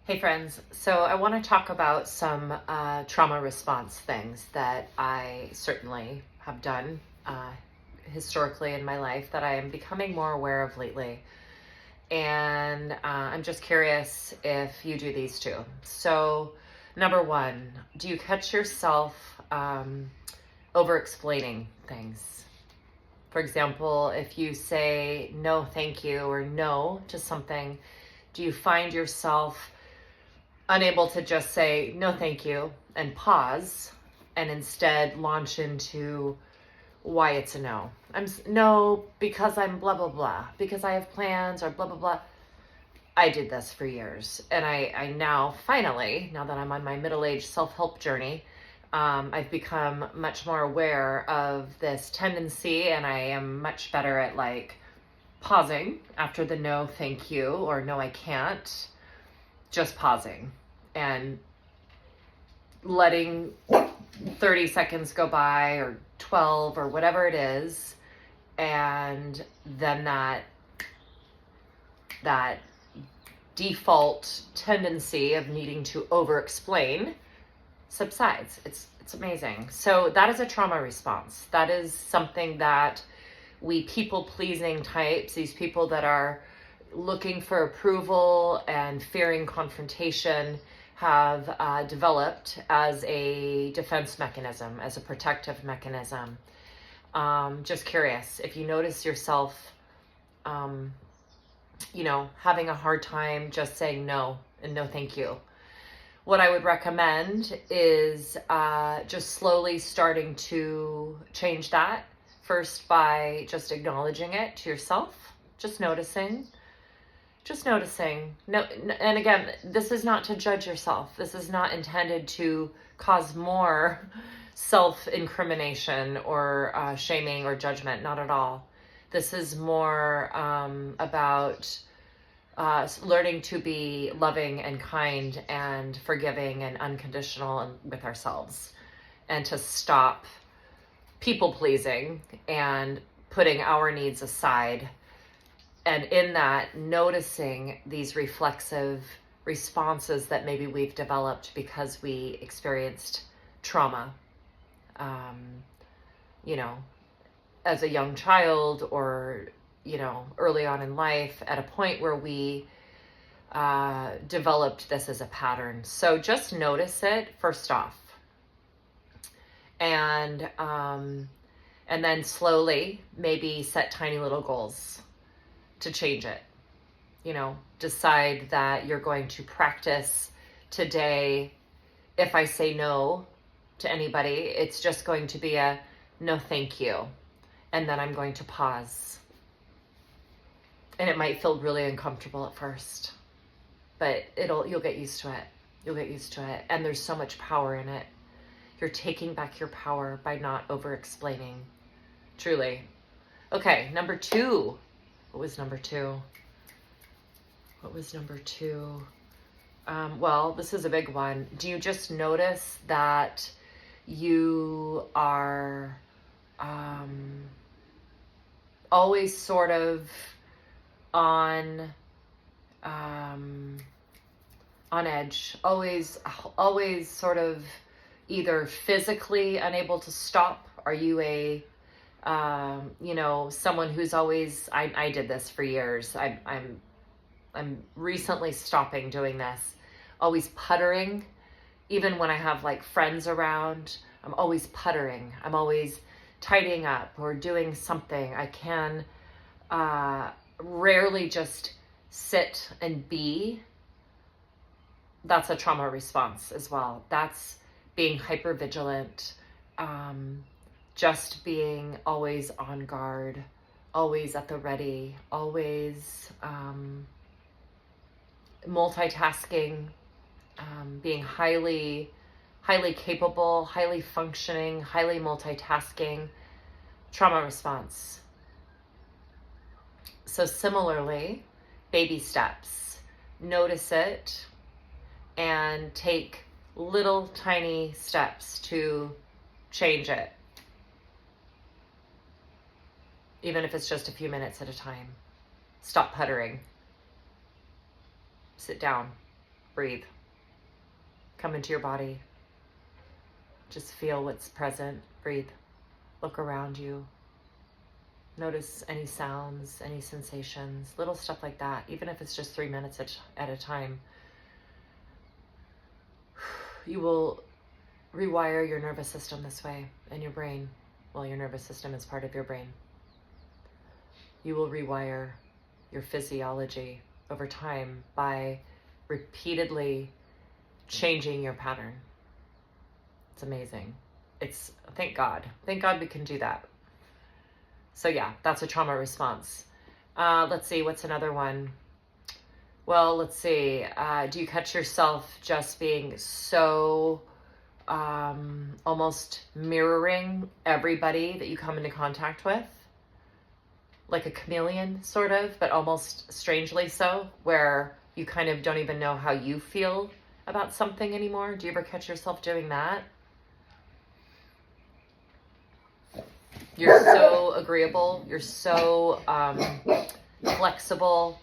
Hey friends, so I want to talk about some trauma response things that I certainly have done historically in my life that I am becoming more aware of lately. And I'm just curious if you do these too. So, number one, do you catch yourself over explaining things? For example, if you say no, thank you, or no to something, do you find yourself unable to just say no thank you and pause and instead launch into why it's a no? No because I'm blah blah blah, because I have plans, or blah blah blah. I did this for years, and I now finally, now that I'm on my middle-aged self-help journey, I've become much more aware of this tendency, and I am much better at like pausing after the no thank you or no I can't, just pausing and letting 30 seconds go by, or 12, or whatever it is, and then that default tendency of needing to over explain subsides. It's amazing. So that is a trauma response. That is something that we people pleasing types, these people that are looking for approval and fearing confrontation, have developed as a defense mechanism, as a protective mechanism. Just curious if you notice yourself, having a hard time just saying no and no thank you. What I would recommend is just slowly starting to change that, first by just acknowledging it to yourself, just noticing. No, and again, this is not to judge yourself. This is not intended to cause more self-incrimination or shaming or judgment. Not at all. This is more about learning to be loving and kind and forgiving and unconditional with ourselves, and to stop people pleasing and putting our needs aside. And in that, noticing these reflexive responses that maybe we've developed because we experienced trauma, as a young child, or, early on in life, at a point where we developed this as a pattern. So just notice it first off. And then slowly, maybe set tiny little goals to change it. Decide that you're going to practice today. If I say no to anybody, it's just going to be a no thank you. And then I'm going to pause. And it might feel really uncomfortable at first, but you'll get used to it. You'll get used to it. And there's so much power in it. You're taking back your power by not over explaining. Truly. Okay, number two. What was number two? Well, this is a big one. Do you just notice that you are always sort of on edge, always sort of either physically unable to stop? Are you someone who's always, I did this for years. I'm recently stopping doing this. Always puttering. Even when I have like friends around, I'm always puttering. I'm always tidying up or doing something. I can rarely just sit and be. That's a trauma response as well. That's being hypervigilant. Just being always on guard, always at the ready, always multitasking, being highly capable, highly functioning, highly multitasking. Trauma response. So similarly, baby steps. Notice it and take little tiny steps to change it. Even if it's just a few minutes at a time. Stop puttering. Sit down. Breathe. Come into your body. Just feel what's present. Breathe. Look around you. Notice any sounds, any sensations, little stuff like that, even if it's just 3 minutes at a time. You will rewire your nervous system this way, and your brain. Well, your nervous system is part of your brain. You will rewire your physiology over time by repeatedly changing your pattern. It's amazing. Thank God. Thank God we can do that. So yeah, that's a trauma response. Let's see, what's another one? Well, let's see. Do you catch yourself just being so almost mirroring everybody that you come into contact with? Like a chameleon, sort of, but almost strangely so, where you kind of don't even know how you feel about something anymore. Do you ever catch yourself doing that? You're so agreeable. You're so flexible.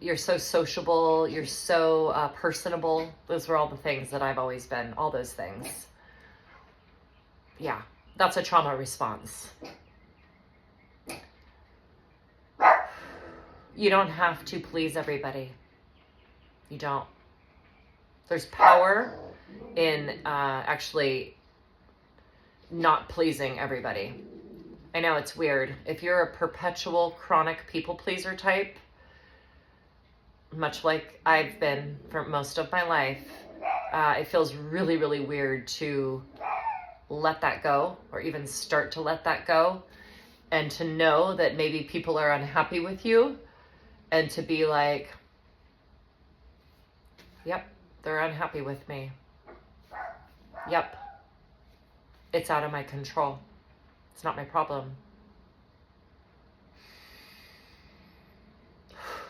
You're so sociable. You're so personable. Those were all the things that I've always been. All those things. Yeah, that's a trauma response. You don't have to please everybody. You don't. There's power in actually not pleasing everybody. I know it's weird. If you're a perpetual chronic people pleaser type, much like I've been for most of my life, it feels really, really weird to let that go, or even start to let that go, and to know that maybe people are unhappy with you, and to be like, yep, they're unhappy with me. Yep. It's out of my control. It's not my problem.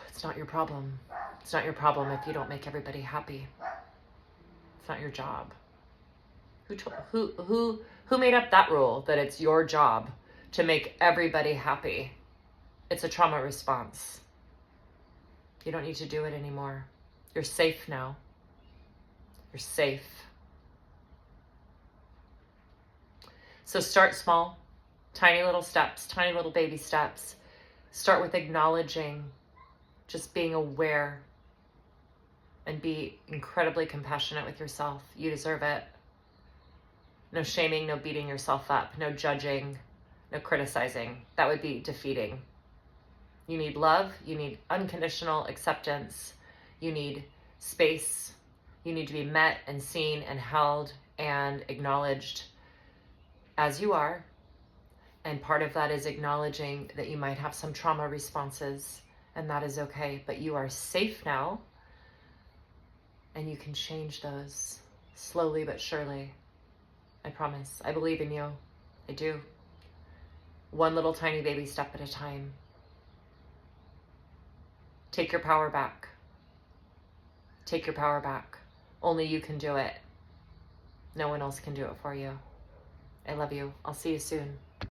It's not your problem. It's not your problem if you don't make everybody happy. It's not your job. Who made up that rule that it's your job to make everybody happy? It's a trauma response. You don't need to do it anymore. You're safe now. You're safe. So start small, tiny little steps, tiny little baby steps. Start with acknowledging, just being aware, and be incredibly compassionate with yourself. You deserve it. No shaming, no beating yourself up, no judging, no criticizing. That would be defeating. You need love. You need unconditional acceptance. You need space. You need to be met and seen and held and acknowledged as you are. And part of that is acknowledging that you might have some trauma responses, and that is okay. But you are safe now, and you can change those slowly but surely. I promise. I believe in you. I do. One little tiny baby step at a time. Take your power back. Take your power back. Only you can do it. No one else can do it for you. I love you. I'll see you soon.